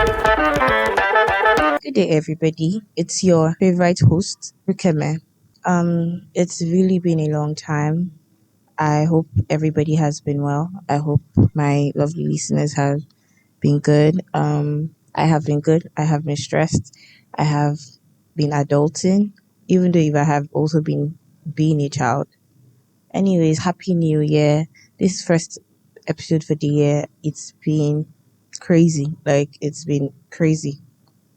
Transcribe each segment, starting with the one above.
Good day, everybody. It's your favorite host, Rukeme. it's really been a long time. I hope everybody has been well. I hope my lovely listeners have been good. I have been good. I have been stressed. I have been adulting, even though if I have also been being a child. Anyways, happy new year. This first episode for the year, it's been crazy. Like it's been crazy.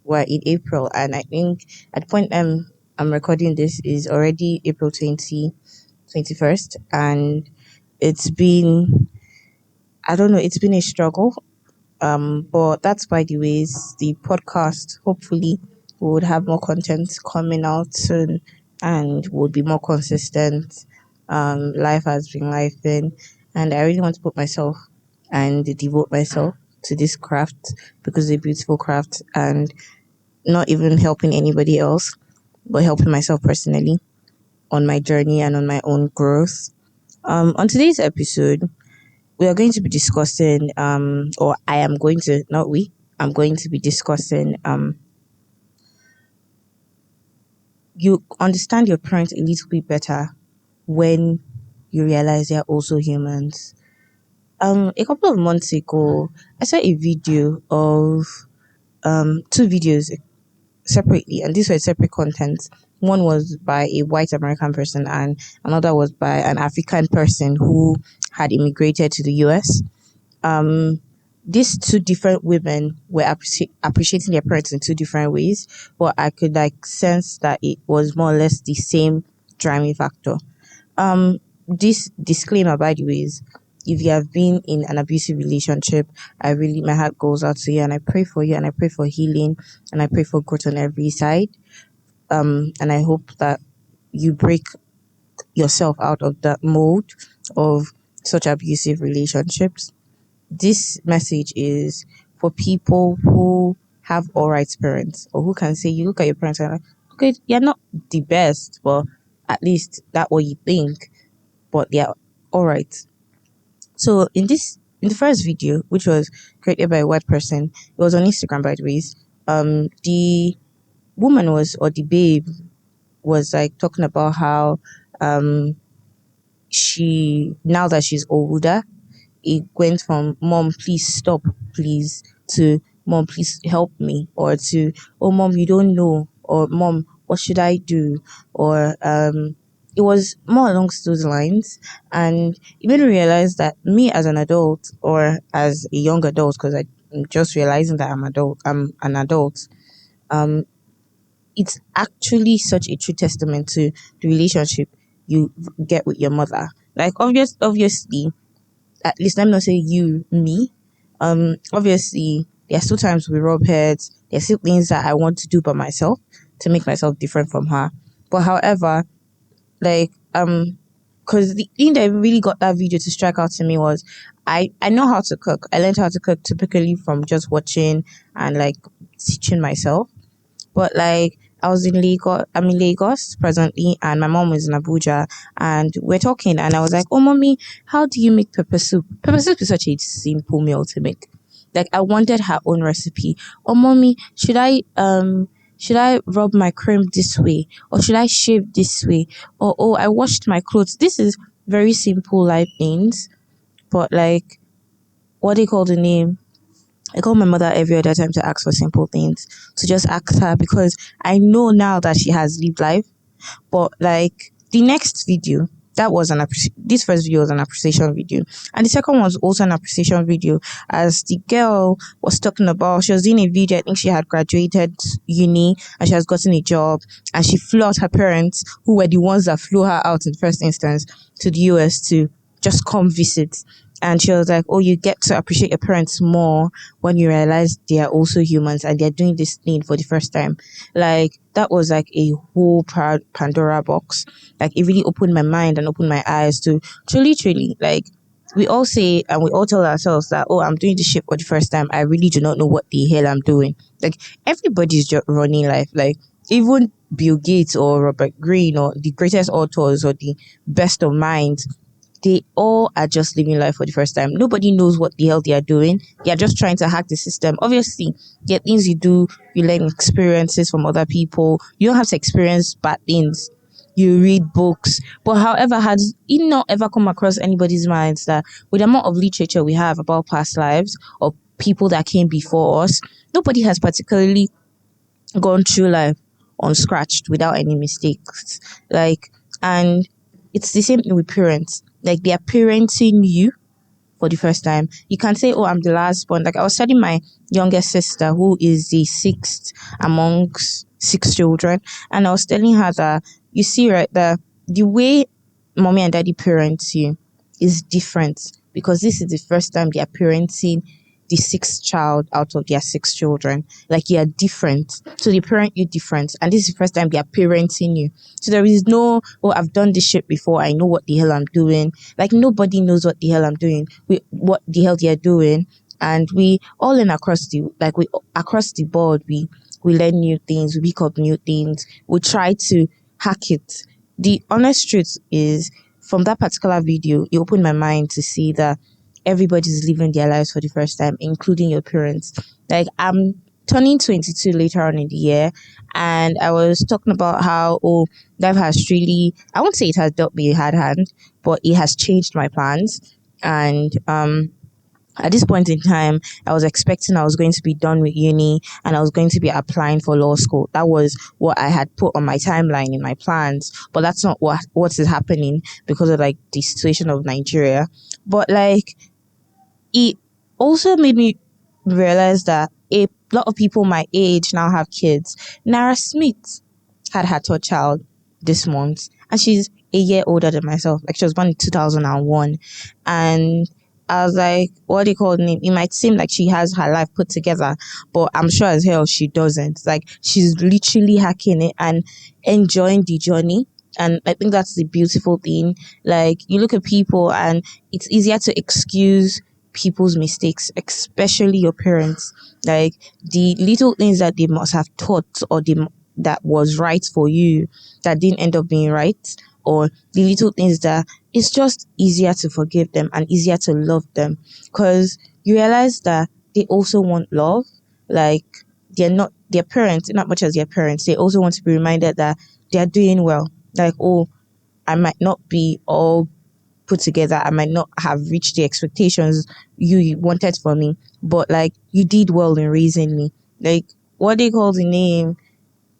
We're in April, and I think at the point I'm recording this is already April 21st, and it's been, I don't know, it's been a struggle. But that's by the ways. The podcast, hopefully, we would have more content coming out soon, and would be more consistent. Life has been life, and I really want to put myself and devote myself to this craft because it's a beautiful craft, and not even helping anybody else, but helping myself personally on my journey and on my own growth. On today's episode, we are going to be discussing, or I am going to, not we, I'm going to be discussing, you understand your parents a little bit better when you realize they're also humans. A couple of months ago, I saw a video of, two videos separately, and these were separate contents. One was by a white American person, and another was by an African person who had immigrated to the US. Um, these two different women were appreciating their parents in two different ways, but I could like sense that it was more or less the same driving factor. This disclaimer, by the way, is if you have been in an abusive relationship, I really, my heart goes out to you, and I pray for you, and I pray for healing, and I pray for growth on every side. And I hope that you break yourself out of that mode of such abusive relationships. This message is for people who have all right parents, or who can say, you look at your parents and like, okay, you're not the best, but at least that's what you think, but they're all right. So in the first video, which was created by a white person, it was on Instagram, by the way. The woman was, or the babe was like talking about how um she, now that she's older, it went from mom please stop please to mom please help me, or to oh mom you don't know, or mom what should I do, or it was more along those lines. And it made me realize that me as an adult, or as a young adult, because I'm just realizing that I'm an adult, um it's actually such a true testament to the relationship you get with your mother. Like obviously, at least let me not say you, me. Obviously, there are still times we rub heads. There's still things that I want to do by myself to make myself different from her. But however, like because the thing that really got that video to strike out to me was I know how to cook. I learned how to cook typically from just watching and like teaching myself. But like I was in Lagos, I'm in Lagos presently, and my mom was in Abuja, and we're talking, and I was like, "Oh, mommy, how do you make pepper soup? Pepper soup is such a simple meal to make." Like I wanted her own recipe. Oh, mommy, should I rub my cream this way, or should I shave this way? Or oh, I washed my clothes. This is very simple life things, but like what do you call the name? I call my mother every other time to ask for simple things, to just ask her, because I know now that she has lived life. But like the next video, that was this first video was an appreciation video, and the second one was also an appreciation video. As the girl was talking about, she was doing a video. I think she had graduated uni and she has gotten a job, and she flew out her parents, who were the ones that flew her out in the first instance to the US to just come visit. And she was like, oh, you get to appreciate your parents more when you realize they are also humans and they're doing this thing for the first time. Like, that was like a whole Pandora box. Like, it really opened my mind and opened my eyes to truly, like, we all say and we all tell ourselves that, oh, I'm doing this shit for the first time. I really do not know what the hell I'm doing. Like, everybody's just running life. Like, even Bill Gates or Robert Greene or the greatest authors or the best of minds, they all are just living life for the first time. Nobody knows what the hell they are doing. They are just trying to hack the system. Obviously, there are things you do, you learn experiences from other people. You don't have to experience bad things. You read books. But however, has it not ever come across anybody's minds that with the amount of literature we have about past lives or people that came before us, nobody has particularly gone through life unscratched without any mistakes. Like, and it's the same thing with parents. Like, they are parenting you for the first time. You can say, oh, I'm the last born. Like, I was studying my youngest sister, who is the sixth amongst six children, and I was telling her that, you see, right, the way mommy and daddy parents you is different, because this is the first time they are parenting the sixth child out of their six children. Like, you are different. So they parent you different. And this is the first time they are parenting you. So there is no, oh, I've done this shit before. I know what the hell I'm doing. Like, nobody knows what the hell I'm doing. What the hell they are doing. And we all in across the board, we learn new things, we pick up new things, we try to hack it. The honest truth is, from that particular video, it opened my mind to see that everybody's living their lives for the first time, including your parents. Like, I'm turning 22 later on in the year, and I was talking about how, oh, life has really, I won't say it has dealt me a hard hand, but it has changed my plans. And at this point in time, I was expecting I was going to be done with uni and I was going to be applying for law school. That was what I had put on my timeline in my plans. But that's not what is happening because of like the situation of Nigeria. But like, it also made me realize that a lot of people my age now have kids. Nara Smith had her third child this month, and she's a year older than myself. Like, she was born in 2001. And I was like, what do you call it? It might seem like she has her life put together, but I'm sure as hell she doesn't. Like, she's literally hacking it and enjoying the journey. And I think that's the beautiful thing. Like, you look at people and it's easier to excuse people's mistakes, especially your parents. Like, the little things that they must have taught, or that was right for you, that didn't end up being right, or the little things that it's just easier to forgive them and easier to love them, because you realize that they also want love. Like, they're not their parents, not much as their parents, they also want to be reminded that they're doing well. Like, oh, I might not be all put together, I might not have reached the expectations you wanted for me, but like, you did well in raising me. Like, what they call the name,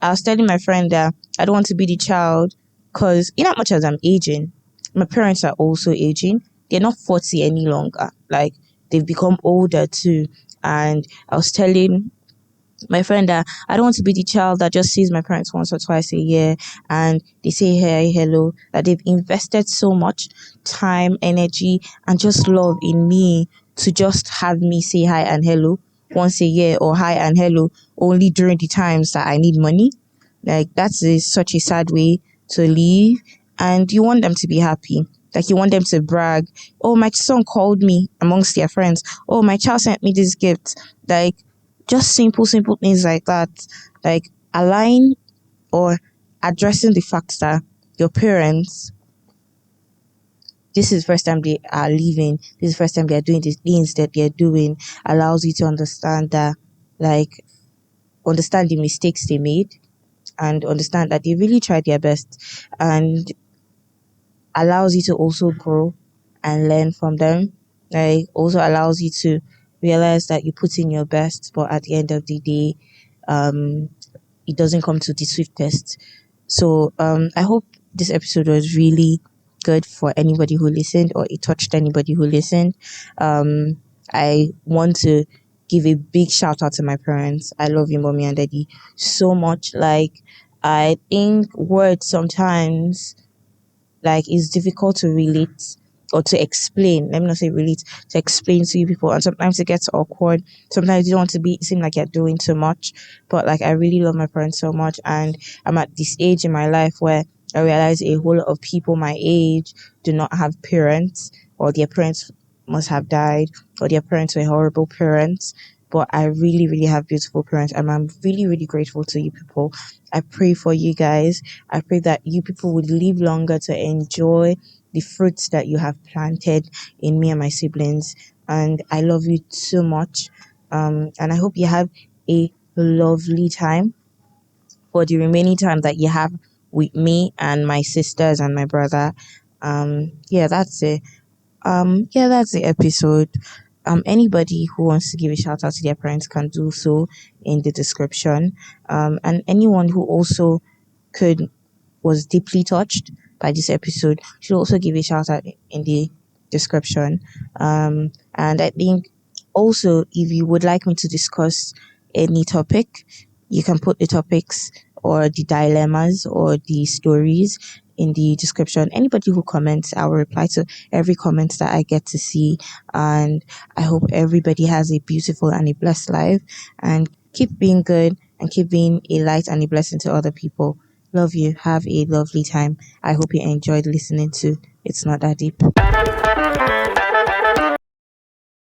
I was telling my friend that I don't want to be the child, because in as much as I'm aging, my parents are also aging. They're not 40 any longer. Like, they've become older too. And I was telling my friend that I don't want to be the child that just sees my parents once or twice a year and they say hey, hello, that they've invested so much time, energy, and just love in me to just have me say hi and hello once a year, or hi and hello only during the times that I need money. Like, such a sad way to live. And you want them to be happy. Like, you want them to brag, oh, my son called me amongst their friends. Oh, my child sent me this gift. Like, just simple things like that. Like, align or addressing the fact that your parents, this is the first time they are living, this is the first time they are doing the things that they're doing, allows you to understand that, like, understand the mistakes they made and understand that they really tried their best, and allows you to also grow and learn from them. Like, also allows you to realize that you put in your best, but at the end of the day, um, it doesn't come to the swiftest. So I hope this episode was really good for anybody who listened, or it touched anybody who listened. I want to give a big shout out to my parents. I love you, mommy and daddy, so much. Like, I think words sometimes, like, it's difficult to relate or to explain. Let me not say relate, to explain to you people. And sometimes it gets awkward. Sometimes you don't want to seem like you're doing too much. But like, I really love my parents so much. And I'm at this age in my life where I realize a whole lot of people my age do not have parents, or their parents must have died, or their parents were horrible parents. But I really, really have beautiful parents, and I'm really, really grateful to you people. I pray for you guys. I pray that you people would live longer to enjoy the fruits that you have planted in me and my siblings. And I love you so much. And I hope you have a lovely time for the remaining time that you have with me and my sisters and my brother. Yeah, that's it. Yeah, that's the episode. Anybody who wants to give a shout out to their parents can do so in the description. And anyone who also could was deeply touched by this episode should also give a shout out in the description. And I think also, if you would like me to discuss any topic, you can put the topics or the dilemmas or the stories in the description. Anybody who comments, I will reply to every comment that I get to see. And I hope everybody has a beautiful and a blessed life, and keep being good and keep being a light and a blessing to other people. Love you. Have a lovely time. I hope you enjoyed listening to It's Not That Deep.